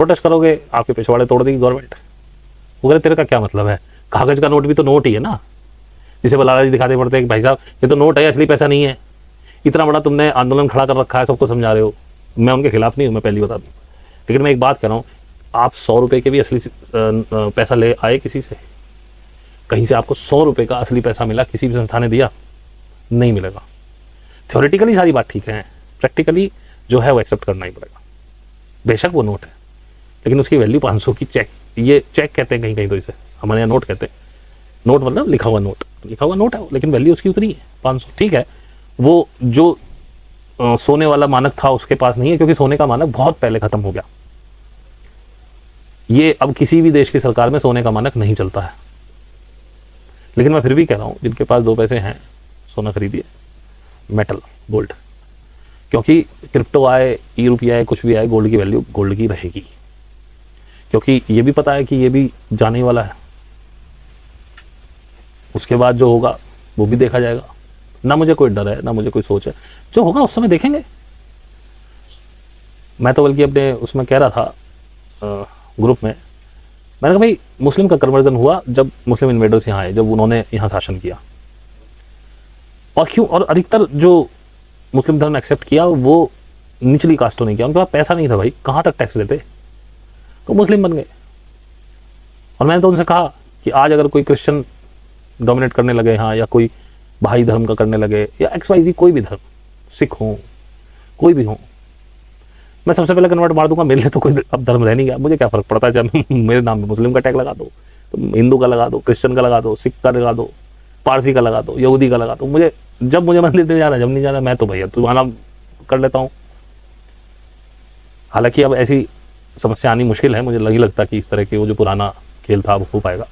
Protest करोगे, आपके पिछवाड़े तोड़ देगी गवर्नमेंट। वो कह तेरे का क्या मतलब है, कागज का नोट भी तो नोट ही है ना, जिसे लाला जी दिखाते पड़ते हैं कि भाई साहब ये तो नोट है, असली पैसा नहीं है। इतना बड़ा तुमने आंदोलन खड़ा कर रखा है, सबको समझा रहे हो। मैं उनके खिलाफ नहीं हूँ, मैं पहली बता दूँ, लेकिन मैं एक बात कह रहा हूँ, आप 100 रुपये के भी असली पैसा ले आए किसी से, कहीं से आपको 100 रुपये का असली पैसा मिला, किसी भी संस्था ने दिया? नहीं मिलेगा। थ्योरेटिकली सारी बात ठीक है, प्रैक्टिकली जो है वो एक्सेप्ट करना ही पड़ेगा। बेशक वो नोट है, लेकिन उसकी वैल्यू 500 की चेक, ये चेक कहते हैं कहीं कहीं, तो इसे हमारे यहाँ नोट कहते हैं। नोट मतलब लिखा हुआ नोट, लिखा हुआ नोट है, लेकिन वैल्यू उसकी उतनी है 500। ठीक है, वो जो सोने वाला मानक था उसके पास नहीं है, क्योंकि सोने का मानक बहुत पहले खत्म हो गया। ये अब किसी भी देश की सरकार में सोने का मानक नहीं चलता है। लेकिन मैं फिर भी कह रहा हूँ, जिनके पास 2 पैसे हैं, सोना खरीदिए, मेटल, गोल्ड, क्योंकि क्रिप्टो आए, ई रुपया आए, कुछ भी आए, गोल्ड की वैल्यू गोल्ड की रहेगी, क्योंकि ये भी पता है कि ये भी जाने ही वाला है। उसके बाद जो होगा वो भी देखा जाएगा। ना मुझे कोई डर है, ना मुझे कोई सोच है, जो होगा उस समय देखेंगे। मैं तो बल्कि अपने उसमें कह रहा था ग्रुप में, मैंने कहा भाई मुस्लिम का कन्वर्जन हुआ जब मुस्लिम इन्वेडर्स यहाँ आए, जब उन्होंने यहाँ शासन किया। और क्यों, और अधिकतर जो मुस्लिम धर्म एक्सेप्ट किया वो निचली कास्टों ने किया, उनके पास पैसा नहीं था भाई, कहाँ तक टैक्स देते, तो मुस्लिम बन गए। और मैंने तो उनसे कहा कि आज अगर कोई क्रिश्चियन डोमिनेट करने लगे यहाँ, या कोई भाई धर्म का करने लगे, या XYZ कोई भी धर्म, सिख हो, कोई भी हो, मैं सबसे पहले कन्वर्ट मार दूंगा। मेरे लिए तो कोई अब धर्म रह नहीं गया, मुझे क्या फर्क पड़ता है, जब मेरे नाम पे मुस्लिम का टैग लगा दो, तो हिंदू का लगा दो, क्रिश्चियन का लगा दो, सिख का लगा दो, पारसी का लगा दो, यहूदी का लगा दो। मुझे जब मुझे मंदिर नहीं जाना, जब नहीं जाना, मैं तो भैया तुम्हारा कर लेता हूँ। हालांकि अब ऐसी समस्या आनी मुश्किल है, मुझे नहीं लगता कि इस तरह के वो जो पुराना खेल था वो हो पाएगा।